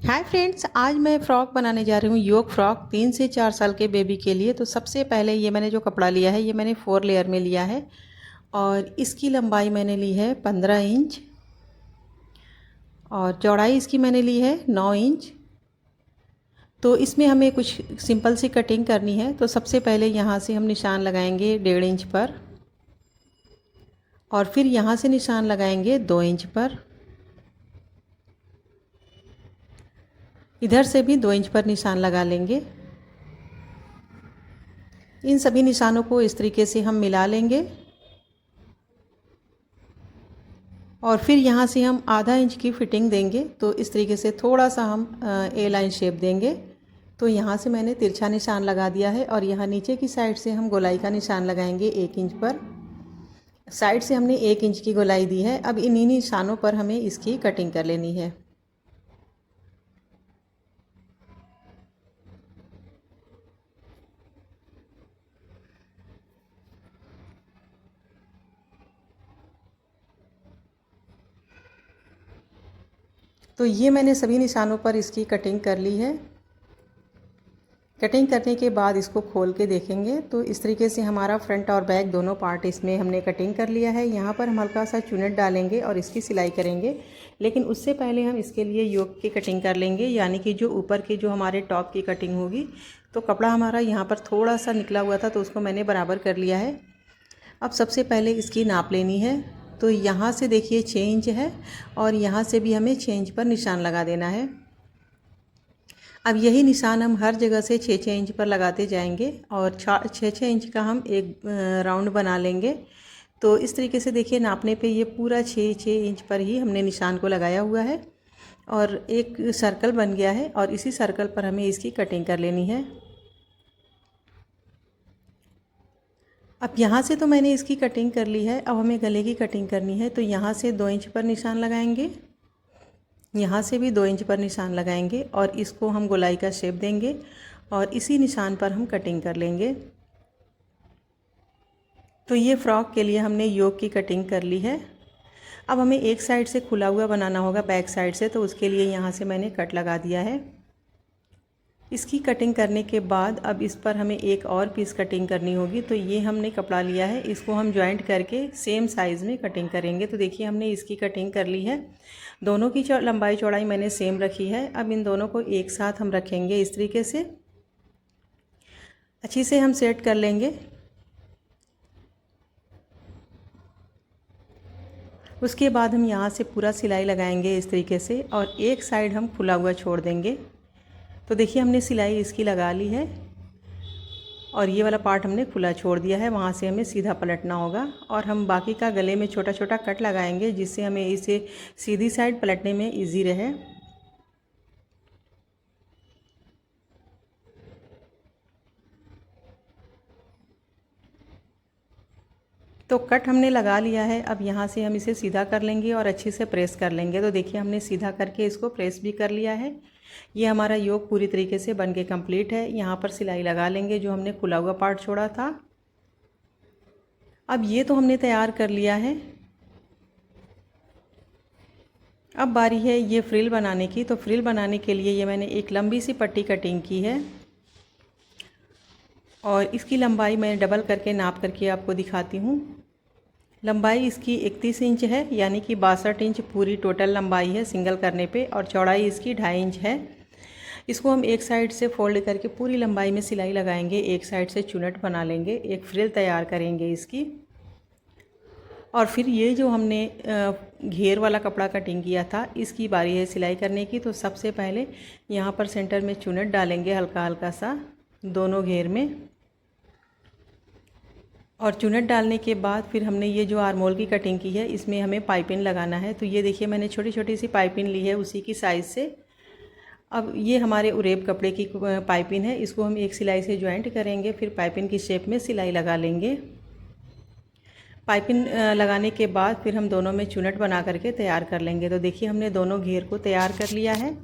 Hi friends, आज मैं frock बनाने जा रही हूँ। योग फ्रॉक 3 से 4 साल के बेबी के लिए। तो सबसे पहले ये मैंने जो कपड़ा लिया है ये मैंने 4 लेयर में लिया है और इसकी लंबाई मैंने ली है 15 इंच और चौड़ाई इसकी मैंने ली है 9 इंच। तो इसमें हमें कुछ सिंपल सी कटिंग करनी है। तो सबसे पहले यहाँ से हम निशान लगाएंगे 1.5 इंच पर और फिर यहाँ से निशान लगाएंगे 2 इंच पर। इधर से भी 2 इंच पर निशान लगा लेंगे। इन सभी निशानों को इस तरीके से हम मिला लेंगे और फिर यहाँ से हम आधा इंच की फिटिंग देंगे। तो इस तरीके से थोड़ा सा हम ए लाइन शेप देंगे। तो यहाँ से मैंने तिरछा निशान लगा दिया है और यहाँ नीचे की साइड से हम गोलाई का निशान लगाएंगे 1 इंच पर। साइड से हमने 1 इंच की गोलाई दी है। अब इन्हीं निशानों पर हमें इसकी कटिंग कर लेनी है। तो ये मैंने सभी निशानों पर इसकी कटिंग कर ली है। कटिंग करने के बाद इसको खोल के देखेंगे तो इस तरीके से हमारा फ्रंट और बैक दोनों पार्ट इसमें हमने कटिंग कर लिया है। यहाँ पर हम हल्का सा चुनट डालेंगे और इसकी सिलाई करेंगे, लेकिन उससे पहले हम इसके लिए योक की कटिंग कर लेंगे, यानी कि जो ऊपर की जो हमारे टॉप की कटिंग होगी। तो कपड़ा हमारा यहाँ पर थोड़ा सा निकला हुआ था तो उसको मैंने बराबर कर लिया है। अब सबसे पहले इसकी नाप लेनी है। तो यहाँ से देखिए 6 इंच है और यहाँ से भी हमें 6 इंच पर निशान लगा देना है। अब यही निशान हम हर जगह से 6-6 इंच पर लगाते जाएंगे और 6-6 इंच का हम एक राउंड बना लेंगे। तो इस तरीके से देखिए नापने पे ये पूरा 6-6 इंच पर ही हमने निशान को लगाया हुआ है और एक सर्कल बन गया है और इसी सर्कल पर हमें इसकी कटिंग कर लेनी है। अब यहाँ से तो मैंने इसकी कटिंग कर ली है। अब हमें गले की कटिंग करनी है। तो यहाँ से 2 इंच पर निशान लगाएंगे, यहाँ से भी 2 इंच पर निशान लगाएंगे और इसको हम गोलाई का शेप देंगे और इसी निशान पर हम कटिंग कर लेंगे। तो ये फ्रॉक के लिए हमने योक की कटिंग कर ली है। अब हमें एक साइड से खुला हुआ बनाना होगा बैक साइड से, तो उसके लिए यहाँ से मैंने कट लगा दिया है। इसकी कटिंग करने के बाद अब इस पर हमें एक और पीस कटिंग करनी होगी। तो ये हमने कपड़ा लिया है, इसको हम जॉइंट करके सेम साइज़ में कटिंग करेंगे। तो देखिए हमने इसकी कटिंग कर ली है। दोनों की लंबाई चौड़ाई मैंने सेम रखी है। अब इन दोनों को एक साथ हम रखेंगे, इस तरीके से अच्छी से हम सेट कर लेंगे। उसके बाद हम यहाँ से पूरा सिलाई लगाएंगे इस तरीके से और एक साइड हम खुला हुआ छोड़ देंगे। तो देखिए हमने सिलाई इसकी लगा ली है और ये वाला पार्ट हमने खुला छोड़ दिया है, वहाँ से हमें सीधा पलटना होगा और हम बाकी का गले में छोटा छोटा कट लगाएंगे, जिससे हमें इसे सीधी साइड पलटने में इजी रहे। तो कट हमने लगा लिया है। अब यहाँ से हम इसे सीधा कर लेंगे और अच्छे से प्रेस कर लेंगे। तो देखिए हमने सीधा करके इसको प्रेस भी कर लिया है। ये हमारा योक पूरी तरीके से बन के कम्प्लीट है। यहाँ पर सिलाई लगा लेंगे जो हमने खुला हुआ पार्ट छोड़ा था। अब ये तो हमने तैयार कर लिया है। अब बारी है ये फ्रिल बनाने की। तो फ्रिल बनाने के लिए ये मैंने एक लंबी सी पट्टी कटिंग की है और इसकी लंबाई मैं डबल करके नाप करके आपको दिखाती हूँ। लंबाई इसकी 31 इंच है, यानी कि 62 इंच पूरी टोटल लंबाई है सिंगल करने पे, और चौड़ाई इसकी 2.5 इंच है। इसको हम एक साइड से फोल्ड करके पूरी लंबाई में सिलाई लगाएंगे, एक साइड से चुनट बना लेंगे, एक फ्रिल तैयार करेंगे इसकी। और फिर ये जो हमने घेर वाला कपड़ा कटिंग किया था, इसकी बारी है सिलाई करने की। तो सबसे पहले यहाँ पर सेंटर में चुनट डालेंगे हल्का हल्का सा दोनों घेर में, और चुनट डालने के बाद फिर हमने ये जो आर्मोल की कटिंग की है इसमें हमें पाइपिंग लगाना है। तो ये देखिए मैंने छोटी छोटी सी पाइपिंग ली है उसी की साइज़ से। अब ये हमारे उरेब कपड़े की पाइपिंग है, इसको हम एक सिलाई से ज्वाइंट करेंगे, फिर पाइपिंग की शेप में सिलाई लगा लेंगे। पाइपिंग लगाने के बाद फिर हम दोनों में चुनट बना करके तैयार कर लेंगे। तो देखिए हमने दोनों घेर को तैयार कर लिया है।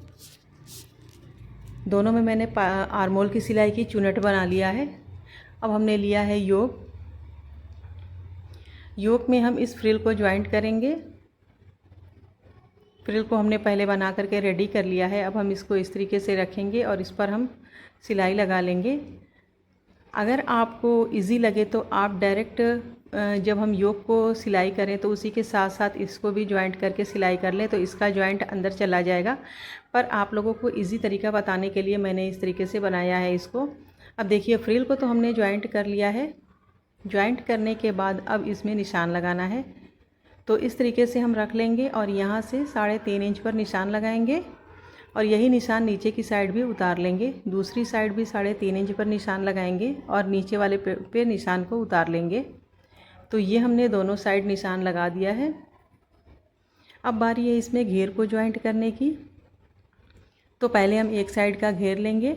दोनों में मैंने आर्मोल की सिलाई की चुनट बना लिया है। अब हमने लिया है योक। योक में हम इस फ्रिल को ज्वाइंट करेंगे फ्रिल को हमने पहले बना करके रेडी कर लिया है। अब हम इसको इस तरीके से रखेंगे और इस पर हम सिलाई लगा लेंगे। अगर आपको इजी लगे तो आप डायरेक्ट जब हम योक को सिलाई करें तो उसी के साथ साथ इसको भी जॉइंट करके सिलाई कर लें, तो इसका जॉइंट अंदर चला जाएगा। पर आप लोगों को इजी तरीका बताने के लिए मैंने इस तरीके से बनाया है इसको। अब देखिए फ्रिल को तो हमने जॉइंट कर लिया है। जॉइंट करने के बाद अब इसमें निशान लगाना है। तो इस तरीके से हम रख लेंगे और यहाँ से 3.5 इंच पर निशान लगाएंगे और यही निशान नीचे की साइड भी उतार लेंगे। दूसरी साइड भी 3.5 इंच पर निशान लगाएंगे और नीचे वाले पे निशान को उतार लेंगे। तो ये हमने दोनों साइड निशान लगा दिया है। अब बारी है इसमें घेर को जॉइंट करने की। तो पहले हम एक साइड का घेर लेंगे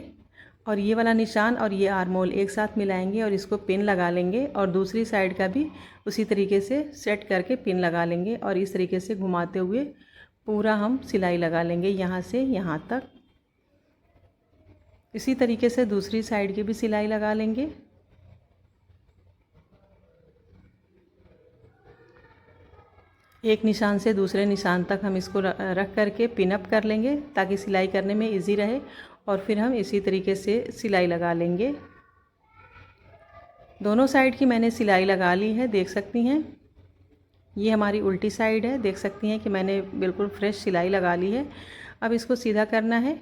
और ये वाला निशान और ये आर्मोल एक साथ मिलाएंगे और इसको पिन लगा लेंगे और दूसरी साइड का भी उसी तरीके से सेट करके पिन लगा लेंगे और इस तरीके से घुमाते हुए पूरा हम सिलाई लगा लेंगे यहाँ से यहाँ तक। इसी तरीके से दूसरी साइड की भी सिलाई लगा लेंगे। एक निशान से दूसरे निशान तक हम इसको रख करके पिन अप कर लेंगे ताकि सिलाई करने में इजी रहे और फिर हम इसी तरीके से सिलाई लगा लेंगे। दोनों साइड की मैंने सिलाई लगा ली है, देख सकती हैं। ये हमारी उल्टी साइड है, देख सकती हैं कि मैंने बिल्कुल फ्रेश सिलाई लगा ली है। अब इसको सीधा करना है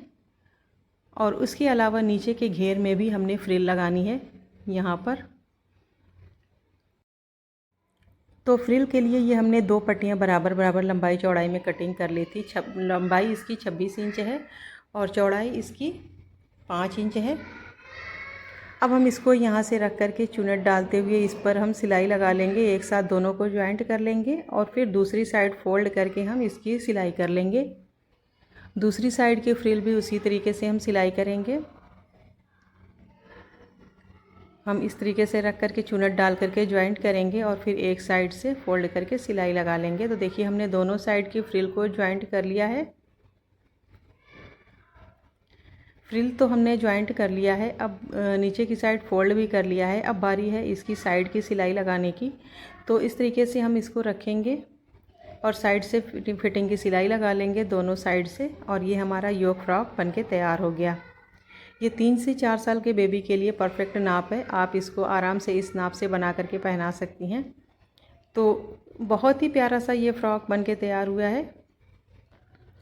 और उसके अलावा नीचे के घेर में भी हमने फ्रिल लगानी है यहाँ पर। तो फ्रिल के लिए ये हमने 2 पट्टियाँ बराबर बराबर लंबाई चौड़ाई में कटिंग कर ली थी। लंबाई इसकी 26 इंच है और चौड़ाई इसकी 5 इंच है। अब हम इसको यहाँ से रख कर के चुनट डालते हुए इस पर हम सिलाई लगा लेंगे। एक साथ दोनों को ज्वाइंट कर लेंगे और फिर दूसरी साइड फोल्ड करके हम इसकी सिलाई कर लेंगे। दूसरी साइड की फ्रिल भी उसी तरीके से हम सिलाई करेंगे। हम इस तरीके से रख करके चुनट डाल करके ज्वाइंट करेंगे और फिर एक साइड से फोल्ड करके सिलाई लगा लेंगे। तो देखिए हमने दोनों साइड की फ्रिल को ज्वाइंट कर लिया है। फ्रिल तो हमने ज्वाइंट कर लिया है। अब नीचे की साइड फोल्ड भी कर लिया है। अब बारी है इसकी साइड की सिलाई लगाने की। तो इस तरीके से हम इसको रखेंगे और साइड से फिटिंग की सिलाई लगा लेंगे दोनों साइड से और ये हमारा योक फ्रॉक बनके तैयार हो गया। ये 3 से 4 साल के बेबी के लिए परफेक्ट नाप है। आप इसको आराम से इस नाप से बना करके पहना सकती हैं। तो बहुत ही प्यारा सा ये फ्रॉक बनके तैयार हुआ है।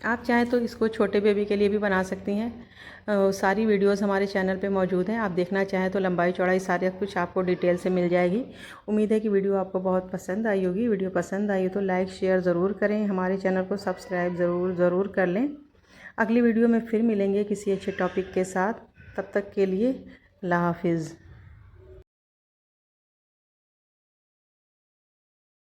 आप चाहें तो इसको छोटे बेबी के लिए भी बना सकती हैं। सारी वीडियोस हमारे चैनल पे मौजूद हैं। आप देखना चाहें तो लंबाई चौड़ाई सारा कुछ आपको डिटेल से मिल जाएगी। उम्मीद है कि वीडियो आपको बहुत पसंद आई होगी। वीडियो पसंद आई तो लाइक शेयर ज़रूर करें। हमारे चैनल को सब्सक्राइब ज़रूर कर लें। अगली वीडियो में फिर मिलेंगे किसी अच्छे टॉपिक के साथ। तब तक के लिए अल्लाह हाफिज़।